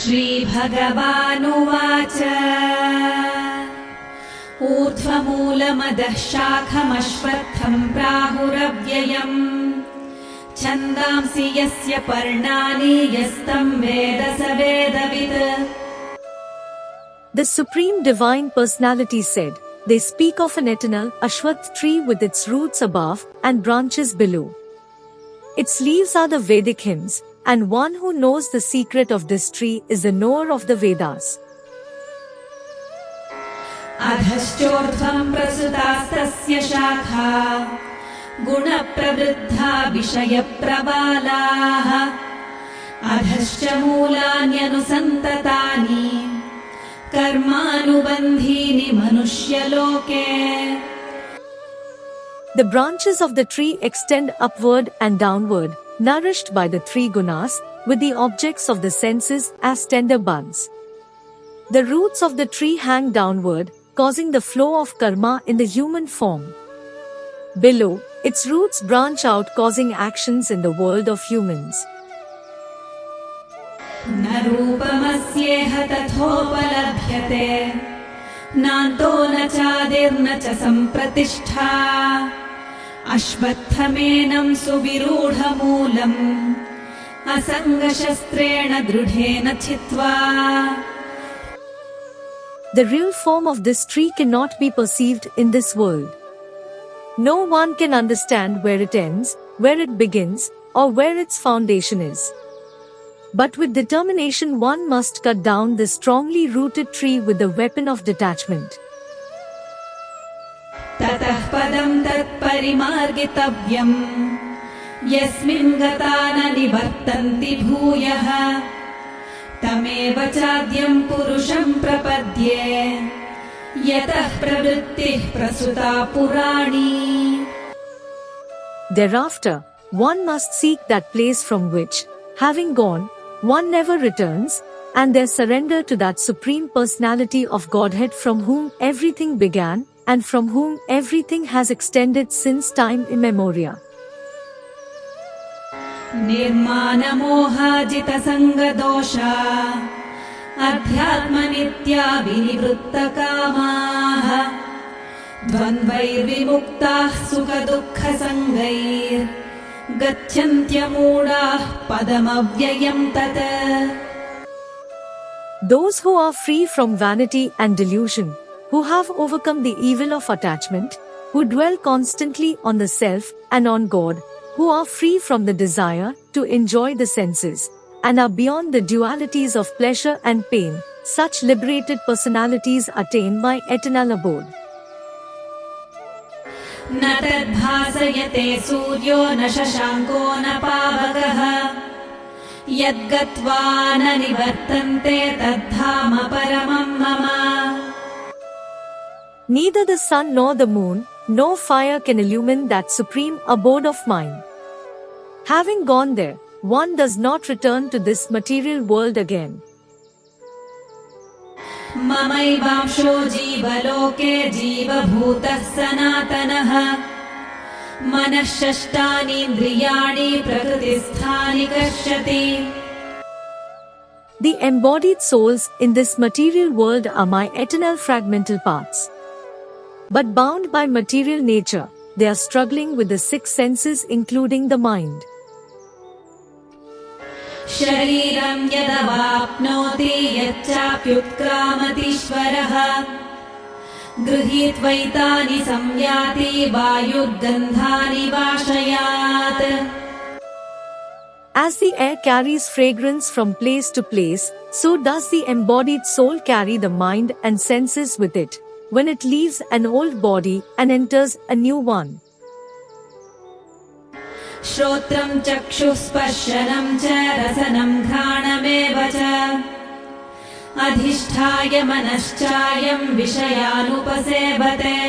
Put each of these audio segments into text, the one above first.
श्रीभगवानुवाच ऊर्ध्वमूलमदः शाखमश्वत्थम् प्राहुरव्ययम् छन्दांसि यस्य पर्णानि यस्तं वेद स वेदवित्. The Supreme Divine Personality said, they speak of an eternal Ashwath tree with its roots above and branches below. Its leaves are the Vedic hymns, and one who knows the secret of this tree is the knower of the Vedas. अधश्चोर्ध्वम् प्रसृतास्तस्य शाखा गुणप्रवृद्धा विषयप्रबालाः अधश्च मूलान्यनुसन्ततानि कर्मानुबन्धीनि मनुष्यलोके. The branches of the tree extend upward and downward, nourished by the three gunas, with the objects of the senses as tender buds. The roots of the tree hang downward, causing the flow of karma in the human form. Below, its roots branch out, causing actions in the world of humans. न रूपमस्येह तथोपलभ्यते नान्तो न चादिर्न च सम्प्रतिष्ठा अश्वत्थमेनं सुविरूढमूलम् असङ्गशस्त्रेण दृढेन छित्त्वा. The real form of this tree cannot be perceived in this world. No one can understand where it ends, where it begins, or where its foundation is. But with determination one must cut down this strongly rooted tree with the weapon of detachment. ततः पदं तत्परिमार्गितव्यम् यस्मिन् गता न निवर्तन्ति भूयः तमेव चाद्यं पुरुषं प्रपद्ये यतः प्रवृत्तिः प्रसृता पुराणी. Thereafter, one must seek that place from which, having gone, one never returns, and their surrender to that Supreme Personality of Godhead from whom everything began, and from whom everything has extended since time immemorial. निर्मानमोहाजितसङ्गदोषा अध्यात्मनित्या विनिवृत्तकामाः द्वन्द्वैर्विमुक्ताः सुखदुःखसङ्गैर् गच्छन्त्यमूढाः पदमव्ययम् तत्. Those who are free from vanity and delusion, who have overcome the evil of attachment, who dwell constantly on the self and on God, who are free from the desire to enjoy the senses, and are beyond the dualities of pleasure and pain, such liberated personalities attain my eternal abode. न तद्भासयते सूर्यो न शशाङ्को न पावकः यद्गत्वा न निवर्तन्ते तद्धाम परमं मम. Neither the sun nor the moon, nor fire can illumine that supreme abode of mine. Having gone there, one does not return to this material world again. ममैवांशो जीवलोके जीवभूतः सनातनः मनः षष्ठानीन्द्रियाणि प्रकृतिस्थानि कर्षति. The embodied souls in this material world are my eternal fragmental parts. But bound by material nature, they are struggling with the six senses including the mind. शरीरं यदवाप्नोति यच्चाप्युत्क्रामतीश्वरः गृहीत्वैतानि संयाति वायुर्गन्धानि वाशयात्. As the air carries fragrance from place to place, so does the embodied soul carry the mind and senses with it, when it leaves an old body and enters a new one. श्रोत्रं चक्षुस्पर्शनं च रसनं घ्राणमेव च अधिष्ठाय मनश्चायं विषयानुपसेवते.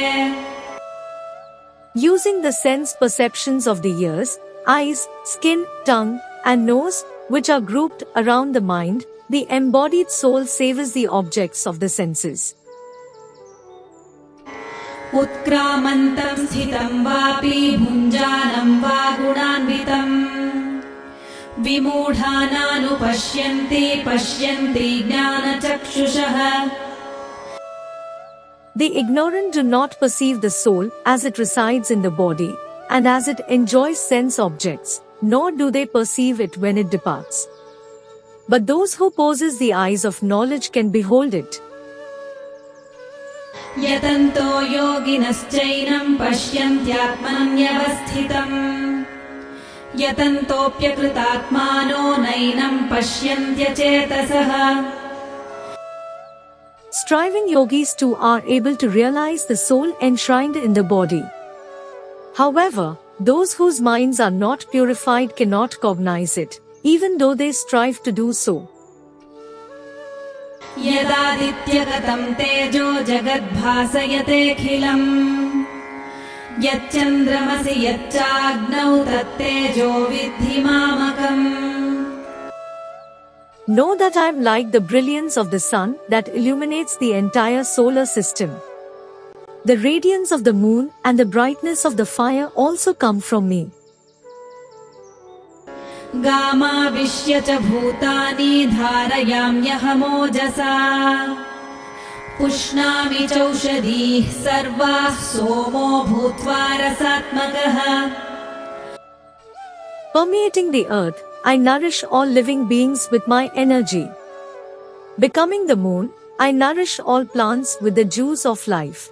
Using the sense perceptions of the ears, eyes, skin, tongue, and nose, which are grouped around the mind, the embodied soul savors the objects of the senses. उत्क्रामन्तं स्थितं वापि भुञ्जानं वा गुणान्वितं विमूढानानुपश्यन्ति पश्यन्ति ज्ञानचक्षुषः. The ignorant do not perceive the soul as it resides in the body, and as it enjoys sense objects, nor do they perceive it when it departs. But those who possess the eyes of knowledge can behold it. यतन्तो योगिनश्चैनं पश्यन्त्यात्मन्यवस्थितम् यतन्तोऽप्यकृतात्मानो नैनं पश्यन्त्यचेतसः. Striving yogis too are able to realize the soul enshrined in the body. However, those whose minds are not purified cannot cognize it, even though they strive to do so. यदादित्यगतं तेजो जगद्भासयतेऽखिलम् यच्चन्द्रमसि यच्चाग्नौ तत्तेजो विद्धि मामकम्. Know that I am like the brilliance of the sun that illuminates the entire solar system. The radiance of the moon and the brightness of the fire also come from me. गामाविश्य च भूतानि धारयाम्यहमोजसा पुष्णामि चौषधीः सर्वाः सोमो भूत्वा रसात्मकः. Permeating the earth, I nourish all living beings with my energy. Becoming the moon, I nourish all plants with the juice of life.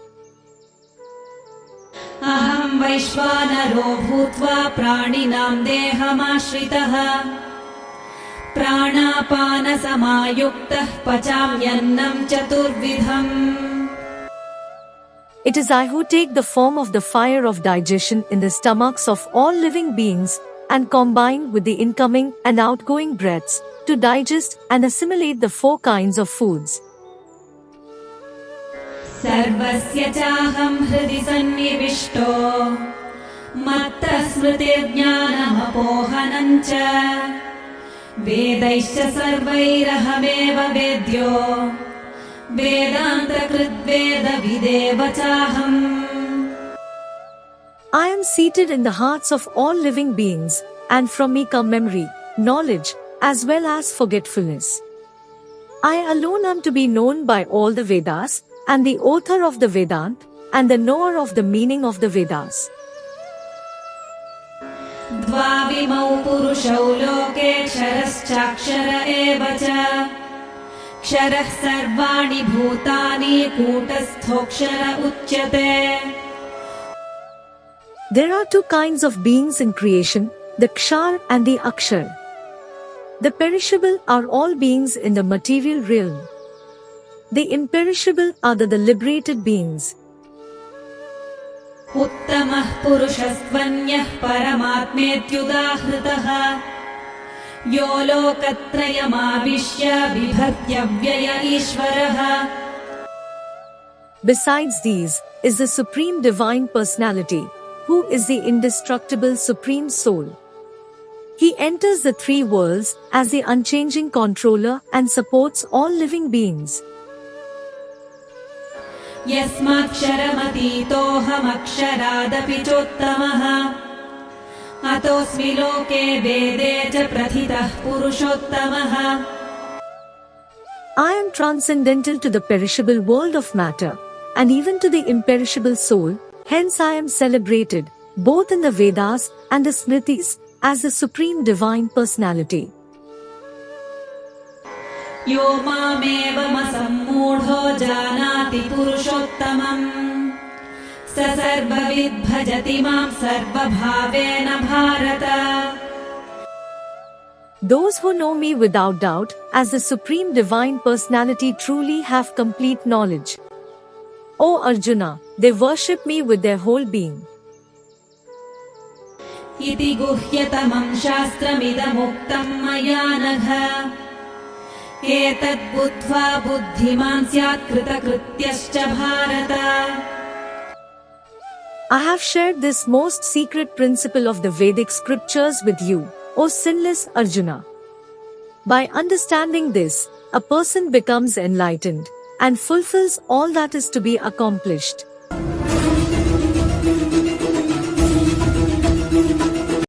अहं वैश्वानरो भूत्वा प्राणिनां देहमाश्रितः प्राणापानसमायुक्तः पचाम्यन्नं चतुर्विधम्. It is I who take the form of the fire of digestion in the stomachs of all living beings and combine with the incoming and outgoing breaths to digest and assimilate the 4 kinds of foods. सर्वस्य चाहं हृदि सन्निविष्टो मत्तः स्मृतिर्ज्ञानमपोहनं च वेदैश्च सर्वैरहमेव वेद्यो वेदान्तकृद्वेदविदेव चाहम्. I am seated in the hearts of all living beings, and from me come memory, knowledge, as well as forgetfulness. I alone am to be known by all the Vedas, and the author of the Vedant, and the knower of the meaning of the Vedas. द्वाविमौ पुरुषौ लोके क्षरश्चाक्षर एव च क्षरः सर्वाणि भूतानि कूटस्थोऽक्षर उच्यते. There are 2 kinds of beings in creation, the Kshar and the Akshar. The perishable are all beings in the material realm. The imperishable are the liberated beings. उत्तमः पुरुषस्त्वन्यः परमात्मेत्युदाहृतः यो लोकत्रयमाविश्य बिभर्त्यव्यय ईश्वरः. Besides these, is the Supreme Divine Personality, who is the indestructible Supreme Soul. He enters the 3 worlds as the unchanging controller and supports all living beings. यस्माक्षरमतीतोऽहमक्षरादपि चोत्तमः अतोऽस्मि लोके वेदे च प्रथितः पुरुषोत्तमः. I am transcendental to the perishable world of matter, and even to the imperishable soul, hence I am celebrated, both in the Vedas and the Smritis, as the Supreme Divine Personality. यो मामेवमसम्मूढो जानाति पुरुषोत्तमम् स सर्वविद् भजति मां सर्वभावेन Bharata. Those who know me without doubt, as the Supreme Divine Personality, truly have complete knowledge. O Arjuna, they worship me with their whole being. इति गुह्यतमं शास्त्रमिदमुक्तं मया नघ एतद् बुद्ध्वा बुद्धिमान् स्यात् कृतकृत्यश्च Bharata. I have shared this most secret principle of the Vedic scriptures with you, O sinless Arjuna. By understanding this, a person becomes enlightened and fulfills all that is to be accomplished.